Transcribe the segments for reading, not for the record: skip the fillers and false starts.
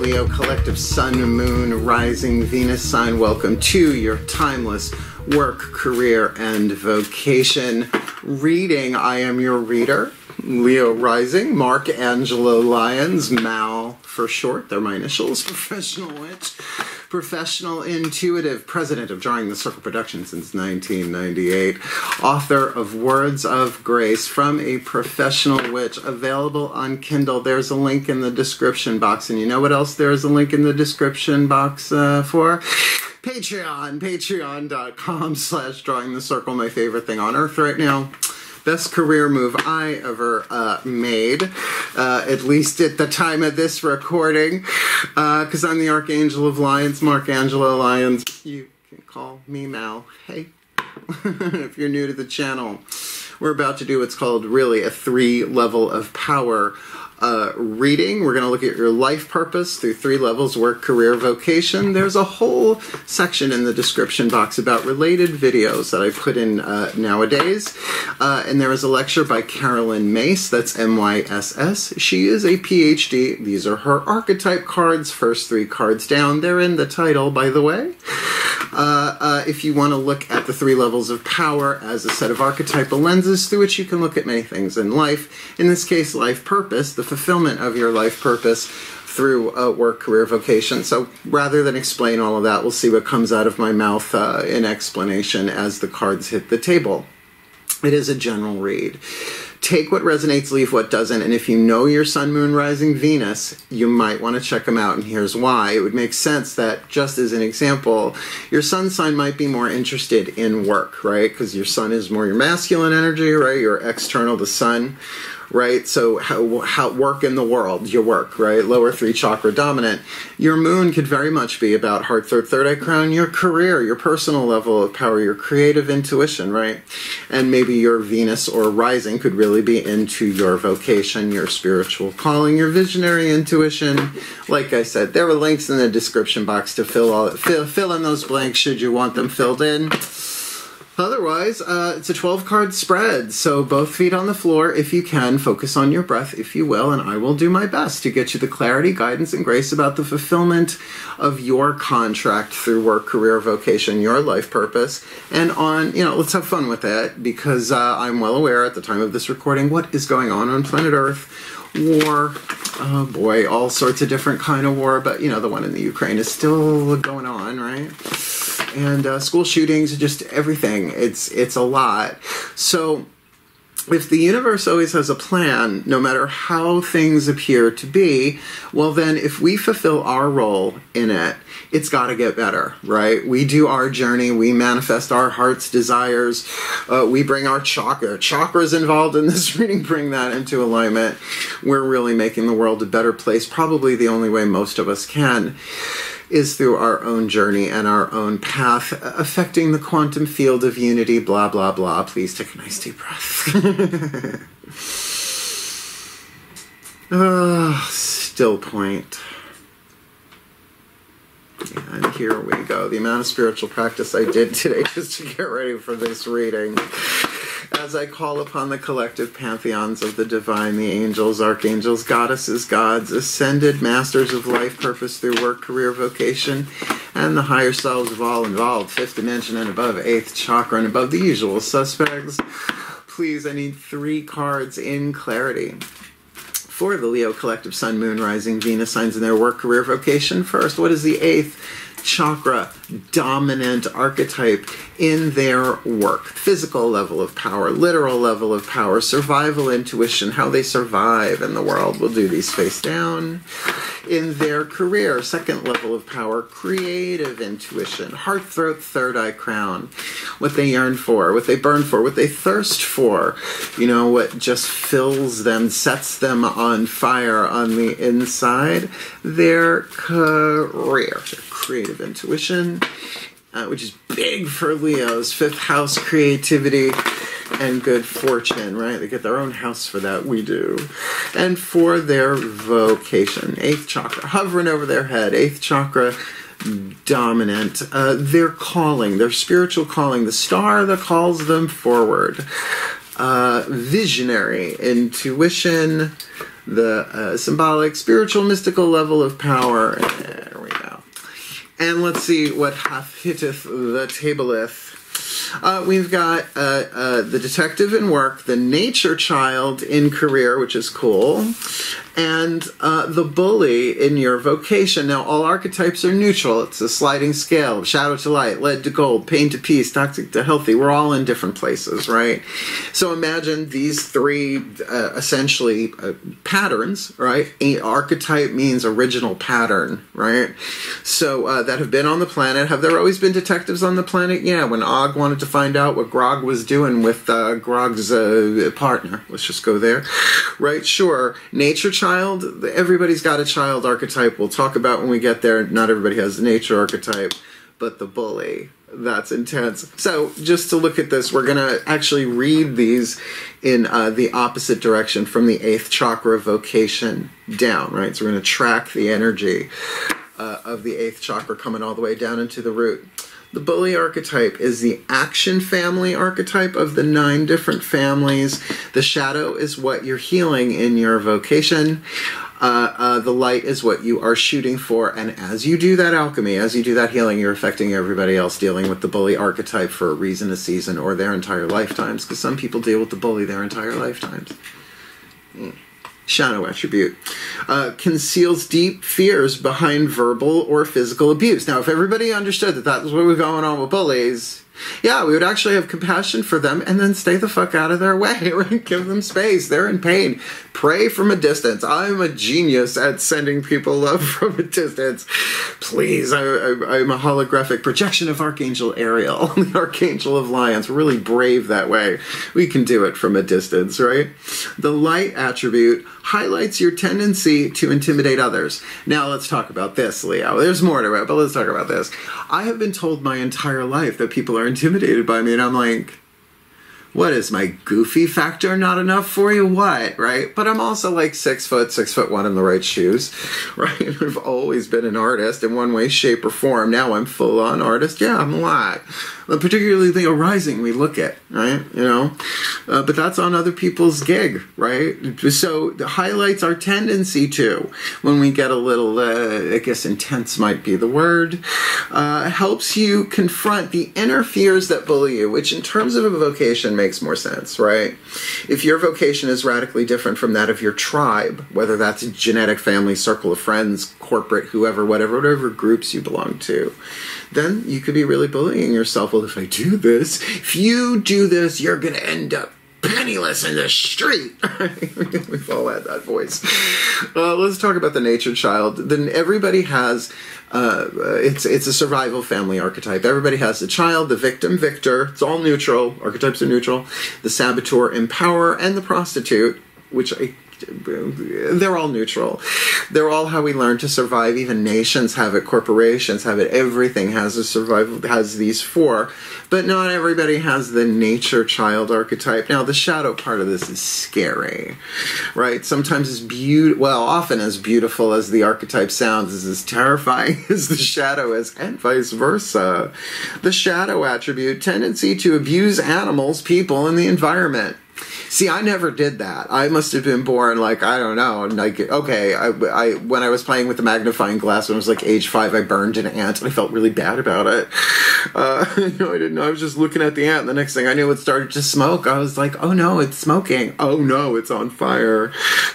Leo collective Sun, Moon, Rising, Venus sign. Welcome to your timeless work, career, and vocation reading. I am your reader, Leo Rising, Mark Angelo Lyons, Mal for short. They're my initials. Professional witch, professional intuitive, president of Drawing the Circle Productions since 1998, author of Words of Grace, From a Professional Witch, available on Kindle. There's a link in the description box. And you know what else there's a link in the description box for? Patreon, patreon.com/Drawing the Circle, my favorite thing on earth right now. Best career move I ever made, at least at the time of this recording, because I'm the Archangel of Lyons, Mark Angelo Lyons. You can call me Mal. Hey, if you're new to the channel, we're about to do what's called really a 3-level of power reading. We're going to look at your life purpose through 3 levels: work, career, vocation. There's a whole section in the description box about related videos that I put in nowadays. And there is a lecture by Carolyn Myss, that's M-Y-S-S. She is a PhD. These are her archetype cards, first 3 cards down. They're in the title, by the way. If you want to look at the 3 levels of power as a set of archetypal lenses through which you can look at many things in life, in this case, life purpose, the fulfillment of your life purpose through work, career, vocation. So rather than explain all of that, we'll see what comes out of my mouth in explanation as the cards hit the table. It is a general read. Take what resonates, leave what doesn't, and if you know your Sun, Moon, Rising, Venus, you might want to check them out, and here's why. It would make sense that, just as an example, your Sun sign might be more interested in work, right? Because your Sun is more your masculine energy, right? Your external, the Sun, right? So how work in the world, your work, right? Lower 3 chakra dominant. Your Moon could very much be about heart, third eye crown, your career, your personal level of power, your creative intuition, right? And maybe your Venus or Rising could really be into your vocation, your spiritual calling, your visionary intuition. Like I said, there are links in the description box to fill in those blanks should you want them filled in. Otherwise, it's a 12-card spread, so both feet on the floor if you can. Focus on your breath, if you will, and I will do my best to get you the clarity, guidance, and grace about the fulfillment of your contract through work, career, vocation, your life purpose. And on, let's have fun with it, because I'm well aware at the time of this recording what is going on planet Earth. War, oh boy, all sorts of different kind of war, but the one in the Ukraine is still going on, right? And school shootings, just everything. It's a lot. So if the universe always has a plan, no matter how things appear to be, well then if we fulfill our role in it, it's got to get better, right? We do our journey, we manifest our heart's desires, we bring our chakras involved in this reading, bring that into alignment. We're really making the world a better place. Probably the only way most of us can is through our own journey and our own path, affecting the quantum field of unity, blah, blah, blah. Please take a nice deep breath. Still point. And here we go. The amount of spiritual practice I did today just to get ready for this reading. As I call upon the collective pantheons of the divine, the angels, archangels, goddesses, gods, ascended masters of life purpose through work, career, vocation, and the higher selves of all involved, 5th dimension and above, 8th chakra and above, the usual suspects. Please, I need 3 cards in clarity for the Leo collective Sun, Moon, Rising, Venus signs in their work, career, vocation. First, what is the 8th chakra dominant archetype in their work? Physical level of power, literal level of power, survival intuition, how they survive in the world. We'll do these face down. In their career, 2nd level of power, creative intuition, heart, third eye crown, what they yearn for, what they burn for, what they thirst for, what just fills them, sets them on fire on the inside. Their career, their creative intuition, which is big for Leos, 5th house, creativity and good fortune, right? They get their own house for that, we do. And for their vocation, 8th chakra, hovering over their head, 8th chakra dominant, their calling, their spiritual calling, the star that calls them forward, visionary, intuition, the symbolic, spiritual, mystical level of power. There we go. And let's see what hath hitteth the tableth. We've got the detective in work, the nature child in career, which is cool, and the bully in your vocation. Now, all archetypes are neutral. It's a sliding scale, shadow to light, lead to gold, pain to peace, toxic to healthy. We're all in different places, right? So imagine these three essentially patterns, right? Archetype means original pattern, right? So that have been on the planet. Have there always been detectives on the planet? Yeah, when Og wanted to find out what Grog was doing with Grog's partner. Let's just go there. Right, sure. Nature child, everybody's got a child archetype we'll talk about when we get there. Not everybody has the nature archetype, but the bully. That's intense. So just to look at this, we're going to actually read these in the opposite direction from the 8th chakra vocation down, right? So we're going to track the energy of the 8th chakra coming all the way down into the root. The bully archetype is the action family archetype of the 9 different families. The shadow is what you're healing in your vocation. The light is what you are shooting for. And as you do that alchemy, as you do that healing, you're affecting everybody else dealing with the bully archetype for a reason, a season, or their entire lifetimes. Because some people deal with the bully their entire lifetimes. Shadow attribute conceals deep fears behind verbal or physical abuse. Now, if everybody understood that that was what was going on with bullies, yeah, we would actually have compassion for them and then stay the fuck out of their way, right? Give them space. They're in pain. Pray from a distance. I'm a genius at sending people love from a distance. Please, I'm a holographic projection of Archangel Ariel, the Archangel of Lyons. We're really brave that way. We can do it from a distance, right? The light attribute highlights your tendency to intimidate others. Now, let's talk about this, Leo. There's more to it, but let's talk about this. I have been told my entire life that people are intimidated by me, and I'm like, what is my goofy factor not enough for you? What, right? But I'm also like 6 foot, 6'1" in the right shoes, right? I've always been an artist in one way, shape, or form. Now I'm full-on artist. Yeah, I'm a lot. Particularly the arising we look at, right? You know, but that's on other people's gig, right? So it highlights our tendency to, when we get a little, I guess intense might be the word, helps you confront the inner fears that bully you, which in terms of a vocation makes more sense, right? If your vocation is radically different from that of your tribe, whether that's a genetic family, circle of friends, corporate, whoever, whatever groups you belong to, then you could be really bullying yourself. Well, if I do this, if you do this, you're going to end up penniless in the street. We've all had that voice. Let's talk about the nature child. Then everybody has, it's a survival family archetype. Everybody has the child, the victim, victor. It's all neutral. Archetypes are neutral. The saboteur, empower, and the prostitute, which they're all neutral. They're all how we learn to survive. Even nations have it, corporations have it, everything has a survival, has these 4, but not everybody has the nature child archetype. Now, the shadow part of this is scary, right? Sometimes it's often as beautiful as the archetype sounds is as terrifying as the shadow is, and vice versa. The shadow attribute, tendency to abuse animals, people, and the environment. See, I never did that. I must have been born, like, I don't know, like, okay, I when I was playing with the magnifying glass when I was like age 5, I burned an ant, and I felt really bad about it. I didn't know, I was just looking at the ant, and the next thing I knew, it started to smoke. I was like, oh no, it's smoking. Oh no, it's on fire.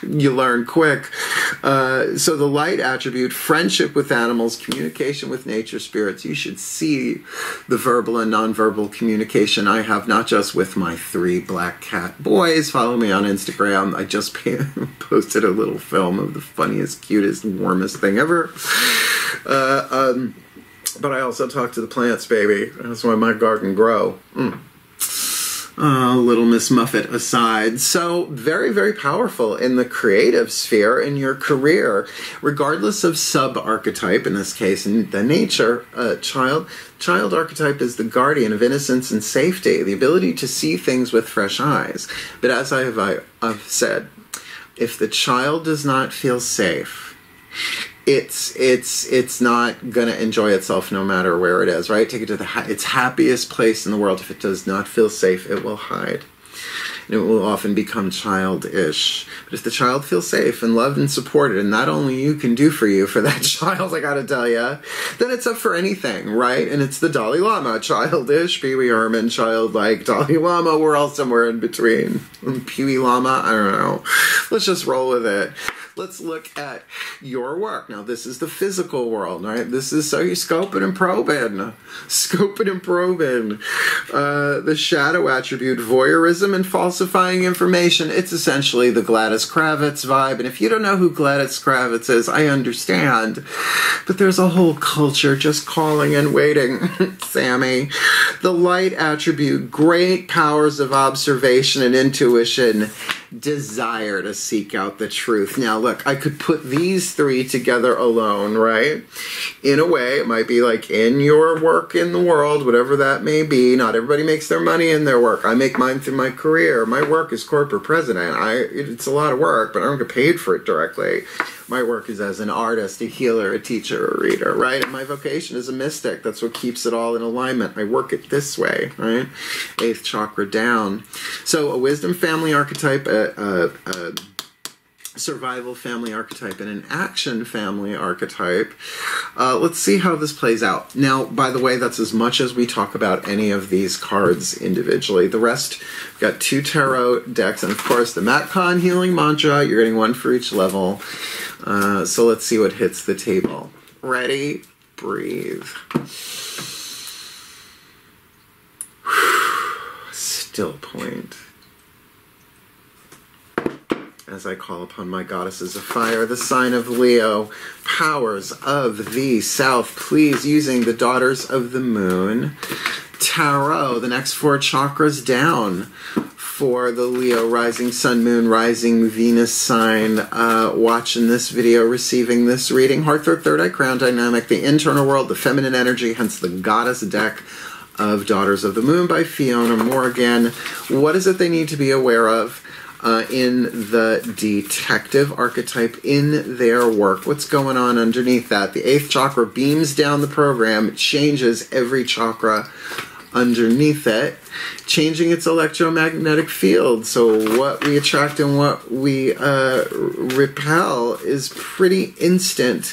You learn quick. So the light attribute, friendship with animals, communication with nature spirits. You should see the verbal and nonverbal communication I have, not just with my 3 black cat boys. Follow me on Instagram. I just posted a little film of the funniest, cutest, warmest thing ever. But I also talk to the plants, baby. That's why my garden grow. Little Miss Muffet aside. So very, very powerful in the creative sphere in your career, regardless of sub-archetype, in this case, in the nature child. Child archetype is the guardian of innocence and safety, the ability to see things with fresh eyes. But as I've said, if the child does not feel safe, it's not going to enjoy itself no matter where it is, right? Take it to its happiest place in the world. If it does not feel safe, it will hide. and it will often become childish. But if the child feels safe and loved and supported, and not only you can do for you, for that child, I gotta tell you, then it's up for anything, right? And it's the Dalai Lama, childish, Pee Wee Herman, childlike, Dalai Lama, we're all somewhere in between. Pee Wee Lama, I don't know. Let's just roll with it. Let's look at your work. Now, this is the physical world, right? This is, so you're scoping and probing. Scoping and probing. The shadow attribute, voyeurism and falsifying information. It's essentially the Gladys Kravitz vibe. And if you don't know who Gladys Kravitz is, I understand. But there's a whole culture just calling and waiting, Sammy. The light attribute, great powers of observation and intuition, desire to seek out the truth. Now, look, I could put these three together alone, right? In a way, it might be like in your work in the world, whatever that may be. Not everybody makes their money in their work. I make mine through my career. My work is corporate president. It's a lot of work, but I don't get paid for it directly. My work is as an artist, a healer, a teacher, a reader, right? And my vocation is a mystic. That's what keeps it all in alignment. I work it this way, right? 8th chakra down. So a wisdom family archetype, a survival family archetype, and an action family archetype. Let's see how this plays out. Now, by the way, that's as much as we talk about any of these cards individually. The rest, we've got 2 tarot decks, and of course the Matt Kahn healing mantra. You're getting 1 for each level. So let's see what hits the table. Ready? Breathe. Still point. As I call upon my goddesses of fire, the sign of Leo, powers of the South, please, using the daughters of the moon. Tarot, the next 4 chakras down for the Leo rising sun, moon, rising Venus sign, watching this video, receiving this reading. Heart, third eye, crown dynamic, the internal world, the feminine energy, hence the goddess deck of Daughters of the Moon by Fiona Morgan. What is it they need to be aware of in the detective archetype in their work? What's going on underneath that? The 8th chakra beams down the program. It changes every chakra underneath it, changing its electromagnetic field. So what we attract and what we repel is pretty instant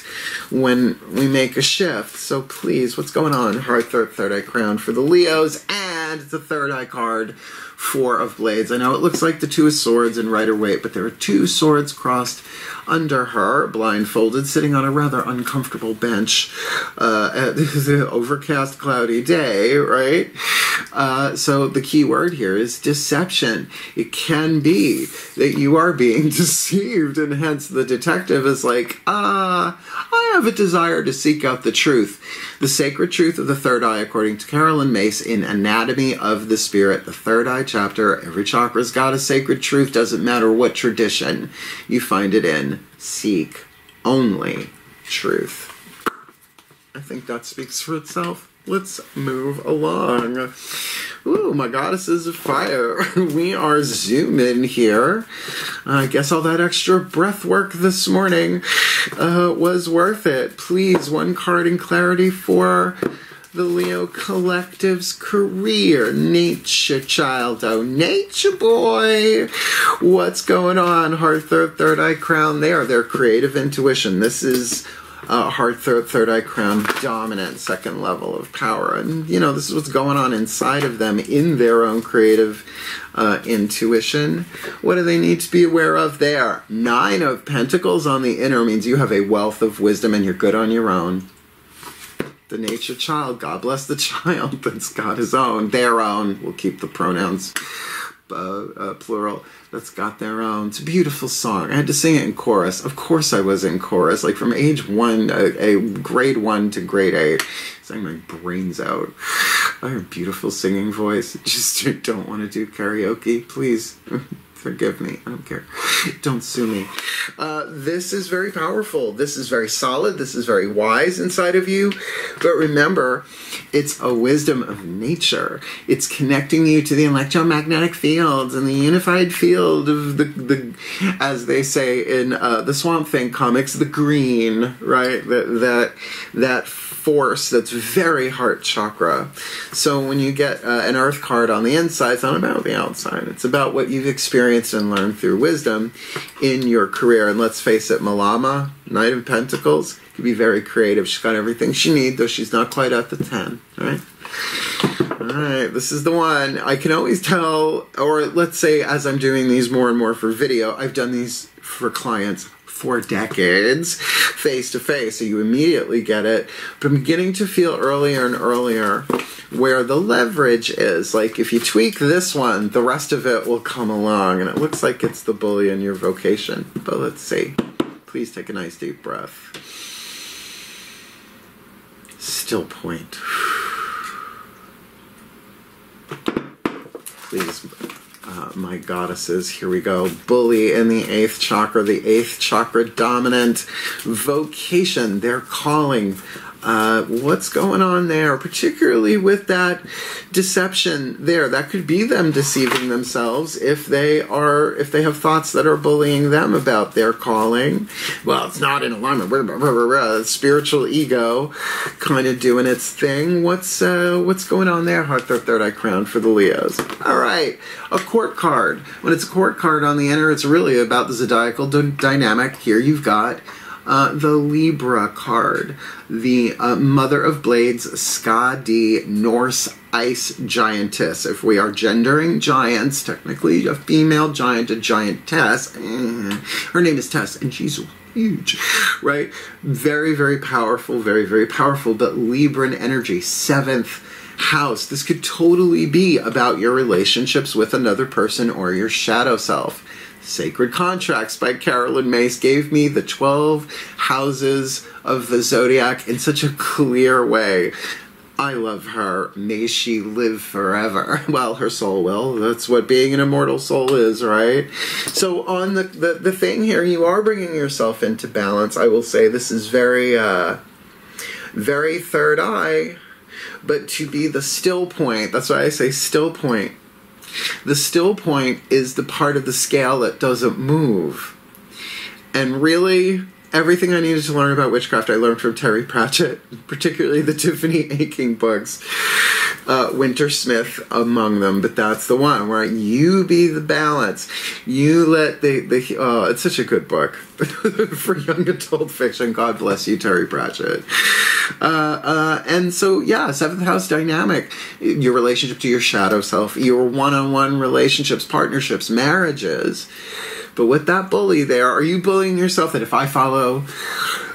when we make a shift. So please, what's going on? Heart, third eye, crown for the Leos, and it's a third eye card, 4 of blades. I know it looks like the 2 of swords in Rider-Waite, but there are 2 swords crossed under her, blindfolded, sitting on a rather uncomfortable bench at the overcast, cloudy day, right? So the key word here is deception. It can be that you are being deceived, and hence the detective is like, I have a desire to seek out the truth. The sacred truth of the third eye, according to Carolyn Myss in Anatomy of the Spirit, the third eye chapter. Every chakra's got a sacred truth, doesn't matter what tradition you find it in. Seek only truth. I think that speaks for itself. Let's move along. Ooh, my goddesses of fire. We are zooming here. I guess all that extra breath work this morning was worth it. Please, 1 card in clarity for the Leo Collective's career. Nature child, oh, nature boy. What's going on? Heart, third eye, crown there. Their creative intuition. This is heart, third eye, crown, dominant, 2nd level of power. And, you know, this is what's going on inside of them in their own creative intuition. What do they need to be aware of there? 9 of Pentacles on the inner means you have a wealth of wisdom and you're good on your own. The nature child, God bless the child that's got his own, their own. We'll keep the pronouns plural. That's got their own. It's a beautiful song. I had to sing it in chorus. Of course I was in chorus. Like from age 1, grade 1 to grade 8. Sang my brains out. I have a beautiful singing voice. Just don't want to do karaoke. Please. Forgive me. I don't care. Don't sue me. This is very powerful. This is very solid. This is very wise inside of you. But remember, it's a wisdom of nature. It's connecting you to the electromagnetic fields and the unified field of the as they say in the Swamp Thing comics, the green, right? That force that's very heart chakra. So when you get an earth card on the inside, it's not about the outside. It's about what you've experienced and learned through wisdom in your career. And let's face it, Malama, Knight of Pentacles, can be very creative. She's got everything she needs, though she's not quite at the 10, right? Alright, this is the one. I can always tell, or let's say as I'm doing these more and more for video, I've done these for clients for decades, face to face, so you immediately get it. But I'm beginning to feel earlier and earlier where the leverage is. Like if you tweak this one, the rest of it will come along, and it looks like it's the bully in your vocation. But let's see. Please take a nice deep breath. Still point. Please, my goddesses, here we go. Bully in the 8th chakra, the 8th chakra dominant vocation. They're calling. What's going on there? Particularly with that deception there. That could be them deceiving themselves if they have thoughts that are bullying them about their calling. Well, it's not in alignment. Spiritual ego kind of doing its thing. What's going on there? Heart, third eye crown for the Leos. All right, a court card. When it's a court card on the inner, it's really about the zodiacal dynamic. Here you've got the Libra card, the Mother of Blades, Skadi, Norse ice giantess. If we are gendering giants, technically a female giant, a giantess. Her name is Tess, and she's huge, right? Very, very powerful, very, very powerful, but Libran energy, 7th house. This could totally be about your relationships with another person or your shadow self. Sacred Contracts by Carolyn Myss gave me the 12 houses of the zodiac in such a clear way. I love her. May she live forever. Well, her soul will. That's what being an immortal soul is, right? So on the thing here, you are bringing yourself into balance. I will say this is very, very third eye, but to be the still point, that's why I say still point. The still point is the part of the scale that doesn't move. And really, everything I needed to learn about witchcraft I learned from Terry Pratchett, particularly the Tiffany Aching books. Winter Smith among them, but that's the one where you be the balance. You let it's such a good book for young adult fiction. God bless you, Terry Pratchett. And so, yeah, 7th house dynamic, your relationship to your shadow self, your one-on-one relationships, partnerships, marriages. But with that bully there, are you bullying yourself that if I follow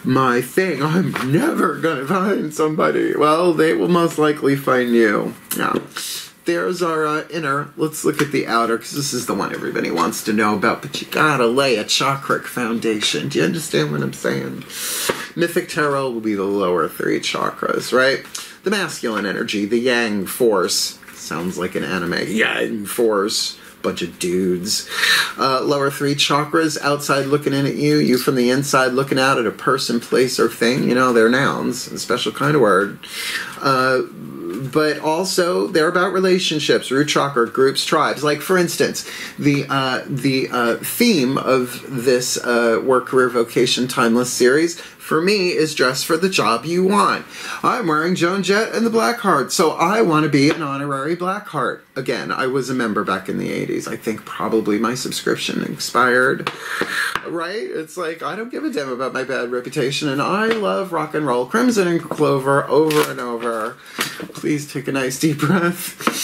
my thing, I'm never going to find somebody? Well, they will most likely find you. Yeah. There's our inner. Let's look at the outer, because this is the one everybody wants to know about, but you gotta lay a chakric foundation. Do you understand what I'm saying? Mythic Tarot will be the lower 3 chakras, right? The masculine energy, the yang force. Sounds like an anime. Yang force. Bunch of dudes. Lower 3 chakras, outside looking in at you, you from the inside looking out at a person, place, or thing. You know, they're nouns, a special kind of word. But also, they're about relationships, root chakra, groups, tribes. Like, for instance, the theme of this Work-Career-Vocation Timeless series, for me, is dress for the job you want. I'm wearing Joan Jett and the Black Heart, so I want to be an honorary Black Heart. Again, I was a member back in the 80s. I think probably my subscription expired, right? It's like, I don't give a damn about my bad reputation, and I love rock and roll. Crimson and Clover over and over. Please take a nice deep breath.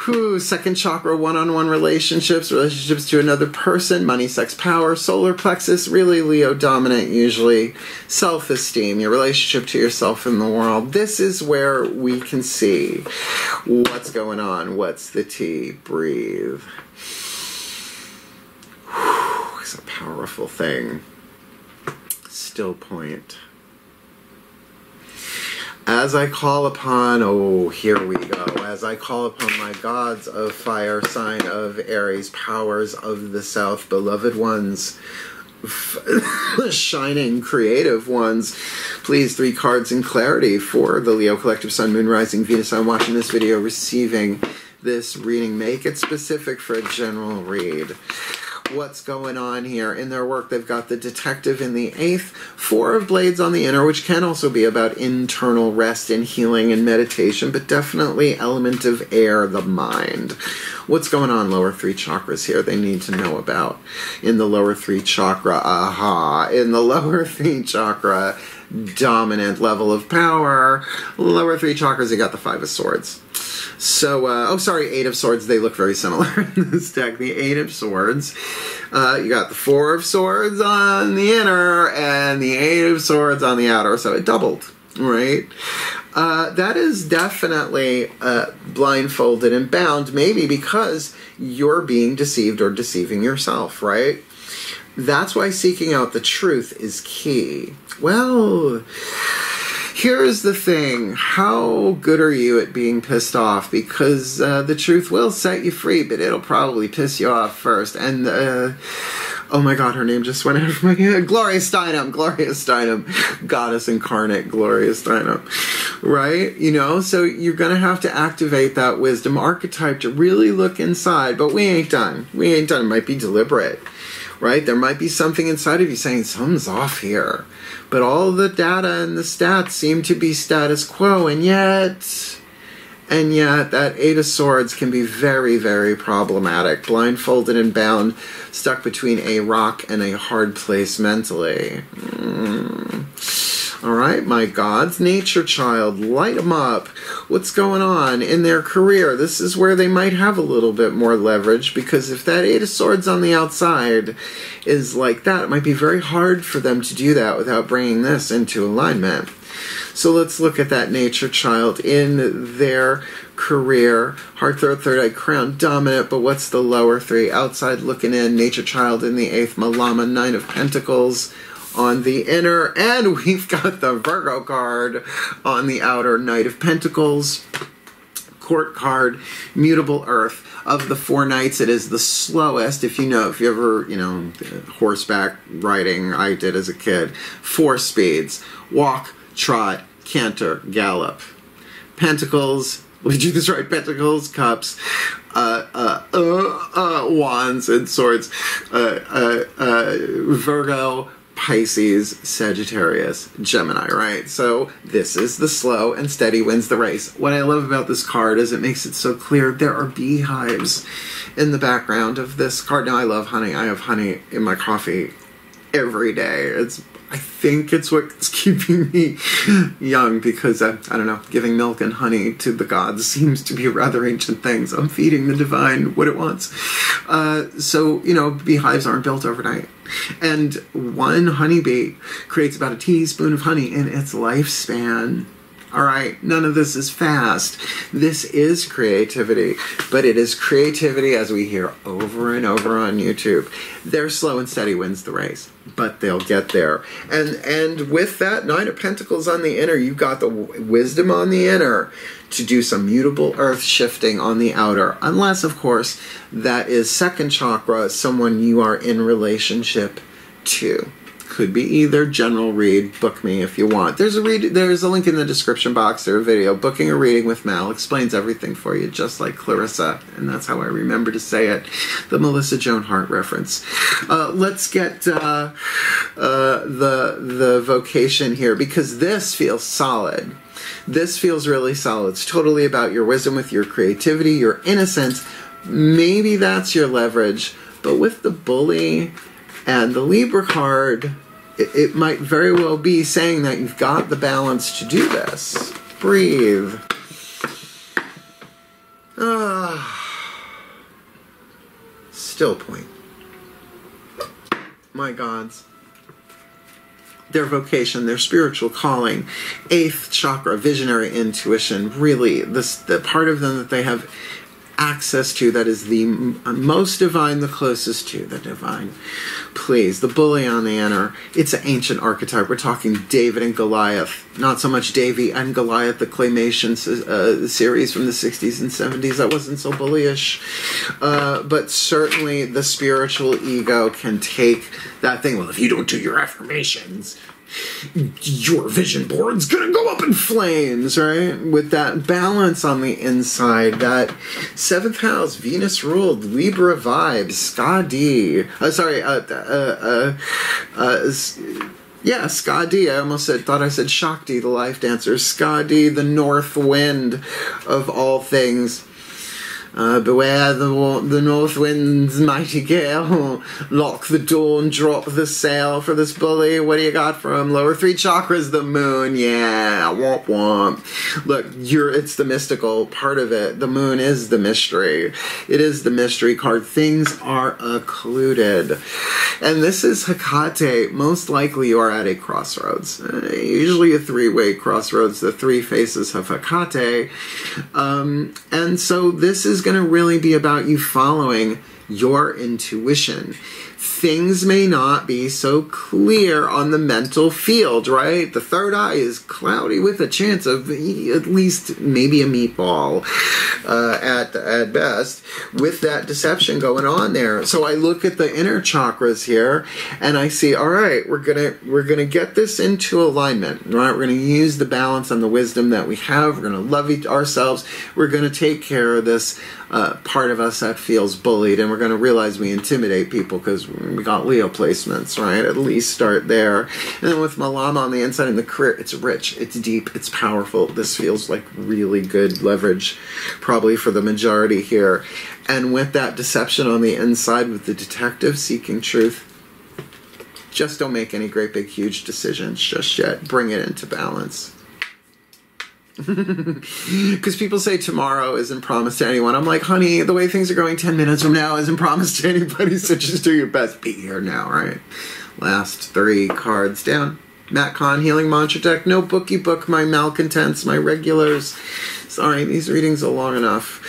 Whew, 2nd chakra, one-on-one relationships to another person, money, sex, power, solar plexus, really Leo dominant usually, self-esteem, your relationship to yourself in the world. This is where we can see what's going on, what's the tea, breathe. Whew, it's a powerful thing. Still point. As I call upon, oh, here we go. As I call upon my gods of fire, sign of Aries, powers of the south, beloved ones, shining, creative ones, please 3 cards in clarity for the Leo Collective, Sun, Moon, Rising, Venus. I'm watching this video, receiving this reading. Make it specific for a general read. what's going on here. In their work, they've got the detective in the 8th, 4 of blades on the inner, which can also be about internal rest and healing and meditation, but definitely element of air, the mind. What's going on, lower 3 chakras here they need to know about? In the lower 3 chakra, in the lower 3 chakra, dominant level of power. Lower 3 chakras, you got the 5 of Swords. So, 8 of Swords, they look very similar in this deck. The 8 of Swords, you got the 4 of Swords on the inner and the 8 of Swords on the outer, so it doubled, right? That is definitely blindfolded and bound, maybe because you're being deceived or deceiving yourself, right? That's why seeking out the truth is key. Well, here's the thing. How good are you at being pissed off? Because the truth will set you free, but it'll probably piss you off first. And, oh my god, her name just went out of my head. Gloria Steinem. Goddess incarnate, Gloria Steinem. Right? You know, so you're going to have to activate that wisdom archetype to really look inside. But we ain't done. It might be deliberate. Right? There might be something inside of you saying, something's off here. But all the data and the stats seem to be status quo, and yet that 8 of Swords can be very, very problematic. Blindfolded and bound, stuck between a rock and a hard place mentally. All right, my gods, nature child, light them up. What's going on in their career? This is where they might have a little bit more leverage, because if that 8 of Swords on the outside is like that, it might be very hard for them to do that without bringing this into alignment. So let's look at that nature child in their career. Heart, throat, third eye, crown, dominant, but what's the lower 3? Outside looking in, nature child in the 8th, Malama, 9 of Pentacles on the inner, and we've got the Virgo card on the outer, Knight of Pentacles, Court card, mutable earth. Of the 4 knights, it is the slowest. If you ever, horseback riding, I did as a kid. 4 speeds: walk, trot, canter, gallop. Pentacles, we do this right, Pentacles, cups, wands, and swords. Virgo, Pisces, Sagittarius, Gemini, right? So this is the slow and steady wins the race. What I love about this card is it makes it so clear there are beehives in the background of this card. Now, I love honey. I have honey in my coffee every day. I think it's what's keeping me young, because, I don't know, giving milk and honey to the gods seems to be a rather ancient thing. So I'm feeding the divine what it wants. So, beehives aren't built overnight. And one honeybee creates about a teaspoon of honey in its lifespan. All right, none of this is fast. This is creativity, but it is creativity, as we hear over and over on YouTube. Their slow and steady wins the race, but they'll get there. And with that 9 of Pentacles on the inner, you've got the wisdom on the inner to do some mutable earth shifting on the outer. Unless, of course, that is 2nd chakra, someone you are in relationship to. Could be either. General read. Book me if you want. There's a link in the description box. There's a video. Booking a reading with Mal explains everything for you, just like Clarissa, and that's how I remember to say it. The Melissa Joan Hart reference. Let's get the vocation here, because this feels solid. This feels really solid. It's totally about your wisdom with your creativity, your innocence. Maybe that's your leverage, but with the bully and the Libra card, it might very well be saying that you've got the balance to do this. Breathe. Still point. My gods. Their vocation, their spiritual calling, 8th chakra, visionary intuition, really, the part of them that they have access to that is the most divine, the closest to the divine. Please, the bully on the inner, it's an ancient archetype. We're talking David and Goliath, not so much Davy and Goliath, the claymation series from the 60s and 70s. That wasn't so bullyish. But certainly the spiritual ego can take that thing. Well, if you don't do your affirmations, your vision board's gonna go up in flames, right? With that balance on the inside, that 7th house, Venus ruled, Libra vibes, Ska-D. Yeah, Ska-D. I almost thought I said Shakti, the life dancer. Ska-D, the north wind of all things. Beware the north wind's mighty gale. Lock the door and drop the sail for this bully. What do you got from lower 3 chakras? The moon. Yeah, womp womp. Look, it's the mystical part of it. The moon is the mystery. It is the mystery card. Things are occluded. And this is Hecate. Most likely you are at a crossroads. Usually a 3-way crossroads, the 3 faces of Hecate. And so this is going to really be about you following your intuition. Things may not be so clear on the mental field, right? The 3rd eye is cloudy with a chance of at least maybe a meatball at best, with that deception going on there. So I look at the inner chakras here and I see, all right, we're gonna get this into alignment, right? We're gonna use the balance and the wisdom that we have. We're gonna love ourselves. We're gonna take care of this part of us that feels bullied, and we're going to realize we intimidate people because we got Leo placements, right? At least start there. And then with Malama on the inside in the career, it's rich, it's deep, it's powerful. This feels like really good leverage, probably for the majority here. And with that deception on the inside, with the detective seeking truth, just don't make any great big huge decisions just yet. Bring it into balance. Because people say tomorrow isn't promised to anyone. I'm like, honey, the way things are going 10 minutes from now isn't promised to anybody, so just do your best. Be here now, right? Last 3 cards down. Matt Kahn, Healing Mantra Deck. No bookie book, my malcontents, my regulars. Sorry, these readings are long enough.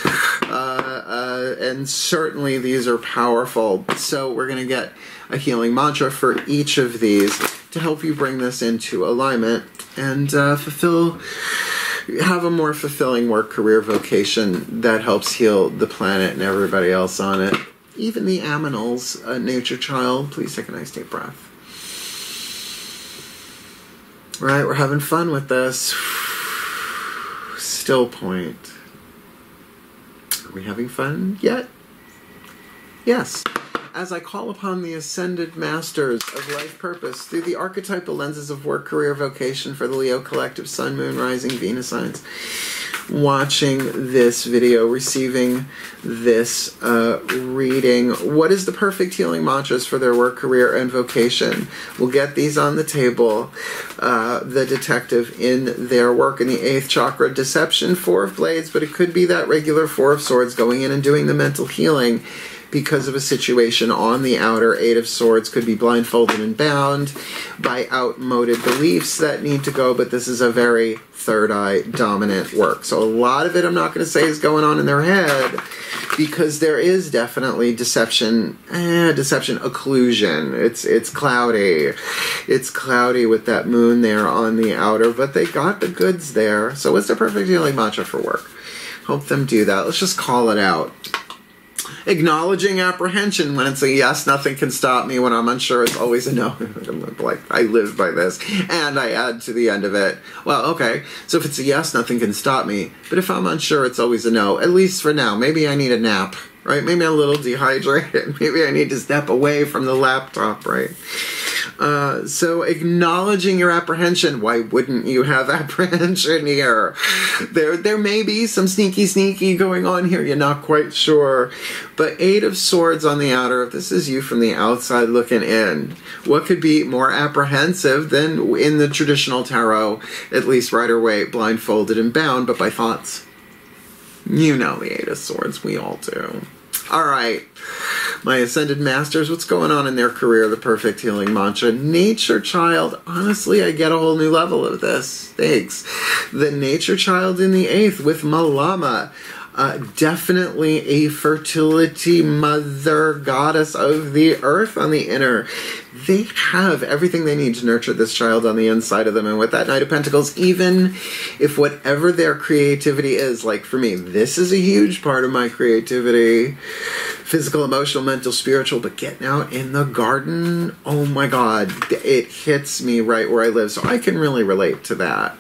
And certainly these are powerful. So we're going to get a healing mantra for each of these to help you bring this into alignment and have a more fulfilling work, career, vocation that helps heal the planet and everybody else on it. Even the aminals, nature child. Please take a nice deep breath. Right, we're having fun with this. Still point. Are we having fun yet? Yes. As I call upon the ascended masters of life purpose through the archetypal lenses of work, career, vocation for the Leo collective, Sun, Moon, Rising, Venus signs, watching this video, receiving this reading, what is the perfect healing mantras for their work, career, and vocation? We'll get these on the table. The detective in their work in the 8th chakra, deception, 4 of blades, but it could be that regular 4 of swords going in and doing the mental healing because of a situation on the outer. 8 of Swords could be blindfolded and bound by outmoded beliefs that need to go, but this is a very 3rd eye dominant work. So a lot of it I'm not going to say is going on in their head, because there is definitely deception, occlusion. It's cloudy. It's cloudy with that moon there on the outer, but they got the goods there. So what's the perfect healing mantra for work? Help them do that. Let's just call it out. Acknowledging apprehension. When it's a yes, nothing can stop me. When I'm unsure, it's always a no. Like, I live by this. And I add to the end of it, well, okay, so if it's a yes, nothing can stop me. But if I'm unsure, it's always a no. At least for now. Maybe I need a nap, right? Maybe I'm a little dehydrated. Maybe I need to step away from the laptop, right? So acknowledging your apprehension. Why wouldn't you have apprehension here? There may be some sneaky going on here. You're not quite sure. But 8 of Swords on the outer. If this is you from the outside looking in, what could be more apprehensive than in the traditional tarot, at least Rider-Waite, blindfolded and bound, but by thoughts? You know the 8 of Swords. We all do. All right, my ascended masters, what's going on in their career? The perfect healing mantra. Nature child. Honestly, I get a whole new level of this. Thanks. The nature child in the 8th with Malama. Definitely a fertility mother, goddess of the earth on the inner. They have everything they need to nurture this child on the inside of them. And with that Knight of Pentacles, even if whatever their creativity is, like for me, this is a huge part of my creativity. Physical, emotional, mental, spiritual, but getting out in the garden, oh my God, it hits me right where I live. So I can really relate to that.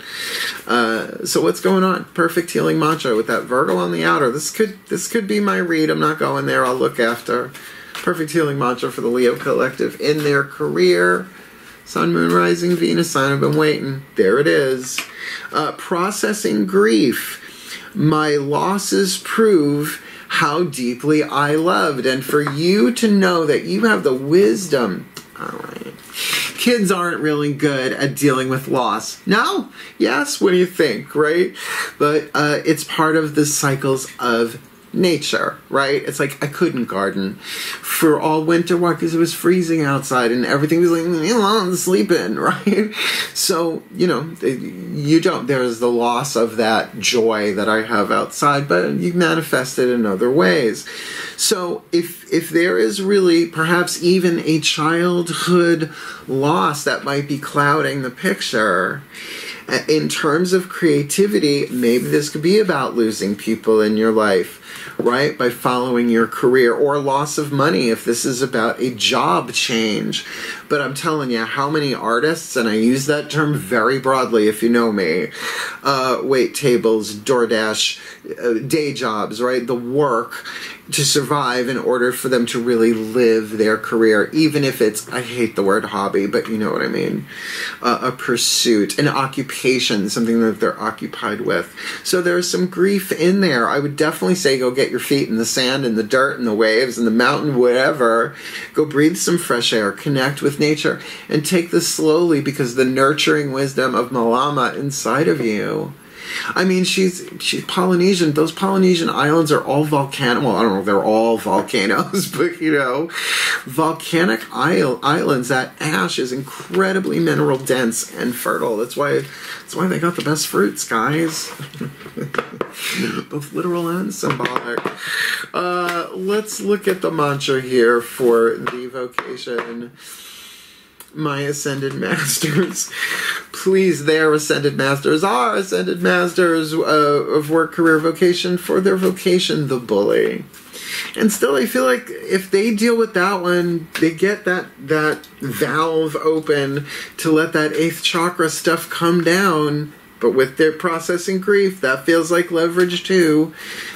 So what's going on? Perfect healing mantra with that Virgo on the outer. This could be my read. I'm not going there. I'll look after. Perfect healing mantra for the Leo collective in their career. Sun, Moon, Rising, Venus sign. I've been waiting. There it is. Processing grief. My losses prove how deeply I loved. And for you to know that you have the wisdom. All right. Kids aren't really good at dealing with loss. No? Yes? What do you think, right? But it's part of the cycles of nature, right? It's like I couldn't garden for all winter. Why? Because it was freezing outside and everything was like, I'm sleeping, right? So, you know, you don't. There's the loss of that joy that I have outside, but you manifest it in other ways. So if there is really perhaps even a childhood loss that might be clouding the picture, in terms of creativity, maybe this could be about losing people in your life, right? By following your career, or loss of money if this is about a job change. But I'm telling you, how many artists, and I use that term very broadly if you know me, wait tables, DoorDash, day jobs, right? The work to survive in order for them to really live their career, even if it's, I hate the word hobby, but you know what I mean, a pursuit, an occupation, something that they're occupied with. So there's some grief in there. I would definitely say go get your feet in the sand and the dirt and the waves and the mountain, whatever. Go breathe some fresh air, connect with nature, and take this slowly, because the nurturing wisdom of Malama inside of you. I mean, she's Polynesian. Those Polynesian islands are all volcanic. Well, I don't know if they're all volcanoes, but, you know, volcanic islands. That ash is incredibly mineral dense and fertile. That's why they got the best fruits, guys. Both literal and symbolic. Let's look at the mantra here for the vocation. My Ascended Masters. Please, their Ascended Masters are Ascended Masters of Work, Career, Vocation for their vocation, the bully. And still, I feel like if they deal with that one, they get that valve open to let that 8th chakra stuff come down. But with their processing grief, that feels like leverage too,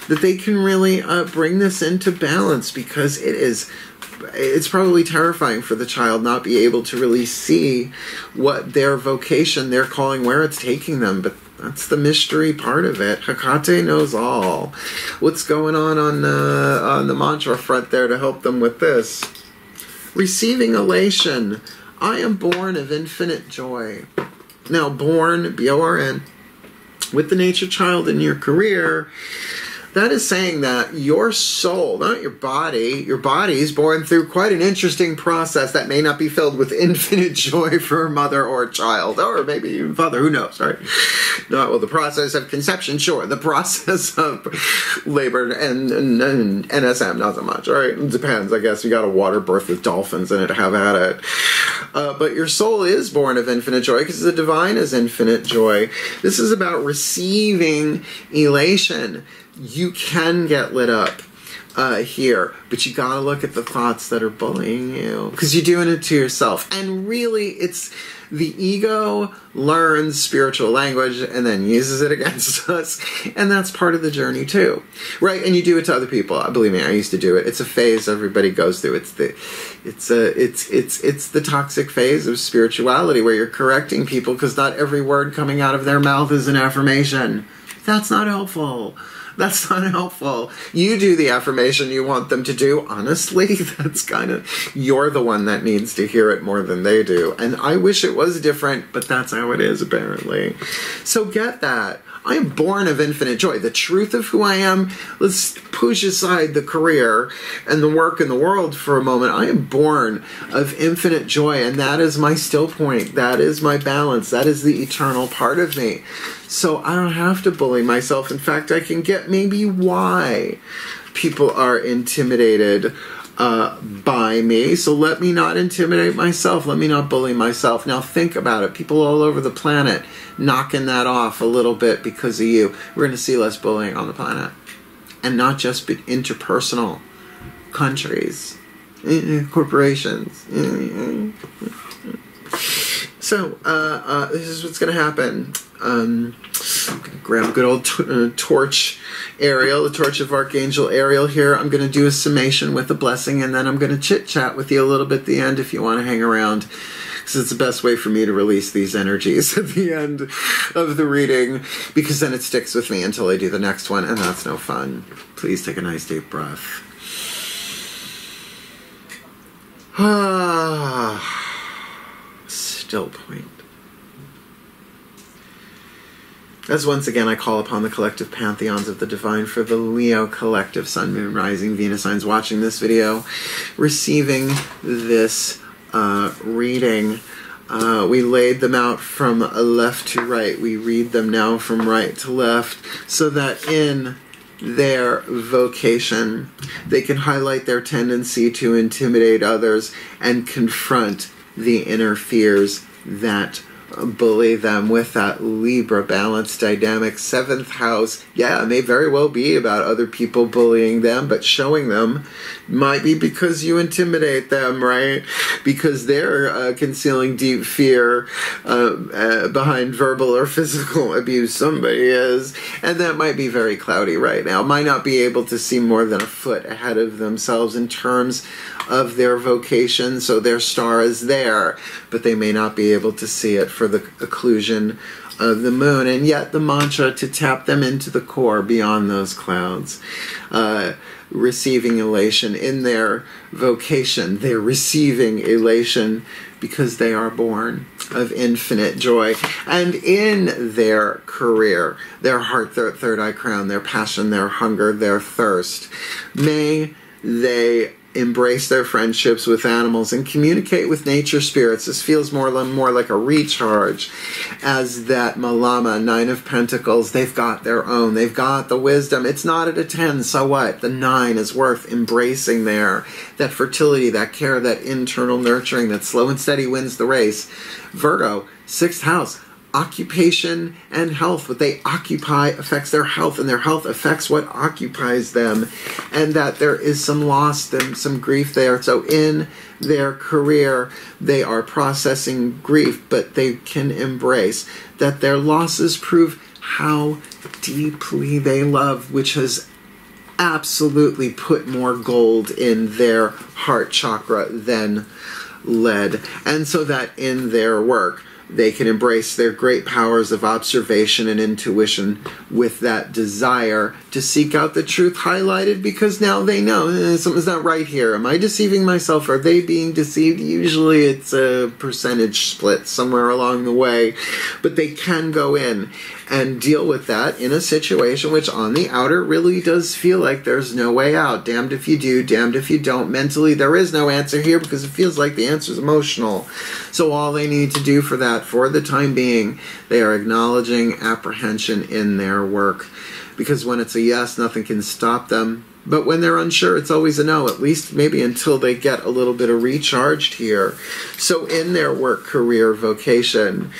that they can really bring this into balance, because it's probably terrifying for the child not be able to really see what their vocation, their calling, where it's taking them. But that's the mystery part of it. Hecate knows all. What's going on the mantra front there to help them with this? Receiving elation. I am born of infinite joy. Now, born, B-O-R-N, with the nature child in your career, that is saying that your soul, not your body is born through quite an interesting process that may not be filled with infinite joy for a mother or a child, or maybe even father, who knows, right? No, well, the process of conception, sure. The process of labor and NSM, not so much, all right? It depends, I guess. You got a water birth with dolphins in it, have at it. But your soul is born of infinite joy, because the divine is infinite joy. This is about receiving elation. You can get lit up here, but you gotta look at the thoughts that are bullying you, because you're doing it to yourself. And really, it's the ego learns spiritual language and then uses it against us, and that's part of the journey too, right? And you do it to other people. Believe me, I used to do it. It's a phase everybody goes through. It's the toxic phase of spirituality, where you're correcting people because not every word coming out of their mouth is an affirmation. That's not helpful. That's not helpful. You do the affirmation you want them to do. Honestly, that's kind of, you're the one that needs to hear it more than they do. And I wish it was different, but that's how it is, apparently. So get that. I am born of infinite joy. The truth of who I am, let's push aside the career and the work in the world for a moment. I am born of infinite joy, and that is my still point. That is my balance. That is the eternal part of me. So I don't have to bully myself. In fact, I can get maybe why people are intimidated by me. So let me not intimidate myself. Let me not bully myself. Now think about it. People all over the planet knocking that off a little bit because of you. We're going to see less bullying on the planet. And not just interpersonal. Countries. Corporations. So, this is what's going to happen. I'm going to grab a good old torch, Ariel, the torch of Archangel Ariel here. I'm going to do a summation with a blessing, and then I'm going to chit-chat with you a little bit at the end if you want to hang around, because it's the best way for me to release these energies at the end of the reading, because then it sticks with me until I do the next one, and that's no fun. Please take a nice deep breath. Still point. As once again I call upon the collective pantheons of the divine for the Leo collective, Sun, Moon, Rising, Venus signs watching this video, receiving this reading. We laid them out from left to right. We read them now from right to left, so that in their vocation they can highlight their tendency to intimidate others and confront the inner fears that bully them with that Libra balance dynamic. 7th house, yeah, it may very well be about other people bullying them, but showing them might be because you intimidate them, right? Because they're concealing deep fear behind verbal or physical abuse. Somebody is, and that might be very cloudy right now. Might not be able to see more than a foot ahead of themselves in terms of their vocation, so their star is there, but they may not be able to see it for the occlusion of the moon. And yet the mantra to tap them into the core beyond those clouds, receiving elation in their vocation. They're receiving elation because they are born of infinite joy. And in their career, their heart, their third eye crown, their passion, their hunger, their thirst, may they embrace their friendships with animals and communicate with nature spirits. This feels more like a recharge, as that Malama, 9 of Pentacles, they've got their own. They've got the wisdom. It's not at a 10, so what? The 9 is worth embracing there. That fertility, that care, that internal nurturing, that slow and steady wins the race. Virgo, 6th house. Occupation and health. What they occupy affects their health, and their health affects what occupies them, and that there is some loss and some grief there. So in their career, they are processing grief, but they can embrace that their losses prove how deeply they love, which has absolutely put more gold in their heart chakra than lead. And so that in their work, they can embrace their great powers of observation and intuition with that desire to seek out the truth highlighted, because now they know something's not right here. Am I deceiving myself? Are they being deceived? Usually it's a percentage split somewhere along the way, but they can go in and deal with that in a situation which on the outer really does feel like there's no way out. Damned if you do, damned if you don't. Mentally, there is no answer here because it feels like the answer is emotional. So all they need to do for that, for the time being, they are acknowledging apprehension in their work. Because when it's a yes, nothing can stop them. But when they're unsure, it's always a no, at least maybe until they get a little bit of recharged here. So in their work, career, vocation,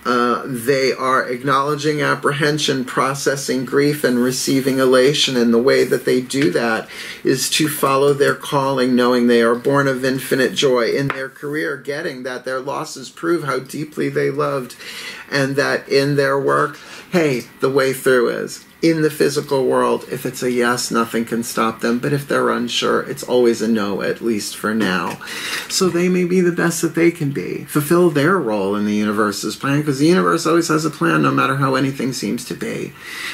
they are acknowledging apprehension, processing grief, and receiving elation. And the way that they do that is to follow their calling, knowing they are born of infinite joy. In their career, getting that their losses prove how deeply they loved, and that in their work, hey, the way through is. In the physical world, if it's a yes, nothing can stop them. But if they're unsure, it's always a no, at least for now. So they may be the best that they can be. Fulfill their role in the universe's plan, because the universe always has a plan, no matter how anything seems to be.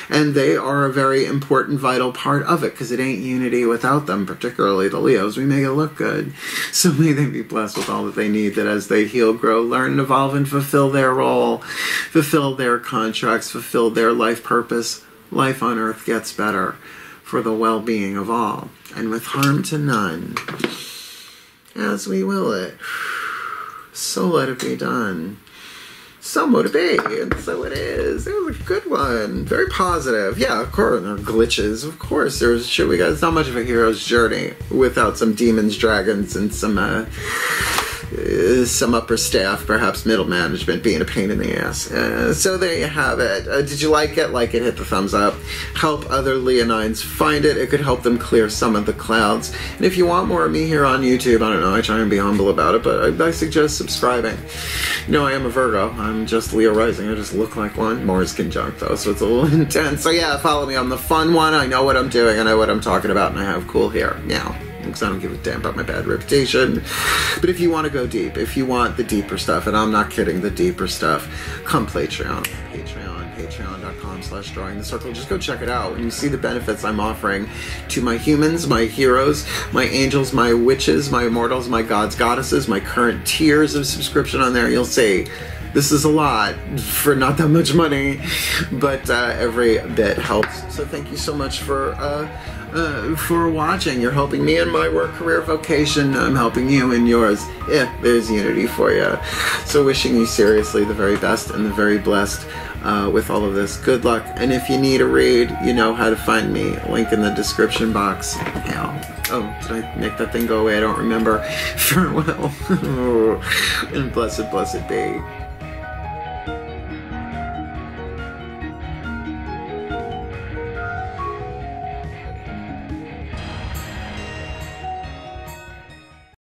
And they are a very important, vital part of it, because it ain't unity without them, particularly the Leos. We make it look good. So may they be blessed with all that they need, that as they heal, grow, learn, evolve, and fulfill their role, fulfill their contracts, fulfilled their life purpose, life on earth gets better for the well-being of all, and with harm to none, as we will it. So let it be done. So mote it be, and so it is. It was a good one. Very positive. Yeah, of course, there are glitches. Of course, there's shit we got. It's not much of a hero's journey without some demons, dragons, and some upper staff, perhaps middle management, being a pain in the ass. So there you have it. Did you like it? Like it, hit the thumbs up. Help other Leonines find it. It could help them clear some of the clouds. And if you want more of me here on YouTube, I don't know, I try and be humble about it, but I suggest subscribing. You know, I am a Virgo. I'm just Leo rising. I just look like one. Mars conjunct, though, so it's a little intense. So yeah, follow me on the fun one. I know what I'm doing. I know what I'm talking about, and I have cool hair now, because I don't give a damn about my bad reputation. But if you want to go deep, if you want the deeper stuff, and I'm not kidding, the deeper stuff, come Patreon. Patreon.com/drawing the circle. Just go check it out. When you see the benefits I'm offering to my humans, my heroes, my angels, my witches, my immortals, my gods, goddesses, my current tiers of subscription on there, you'll see this is a lot for not that much money, but every bit helps. So thank you so much for watching. You're helping me in my work, career, vocation. I'm helping you in yours. Yeah, there's unity for you. So wishing you seriously the very best and the very blessed with all of this. Good luck. And if you need a read, you know how to find me. Link in the description box. Ow. Oh, did I make that thing go away? I don't remember. Farewell. And blessed, blessed be.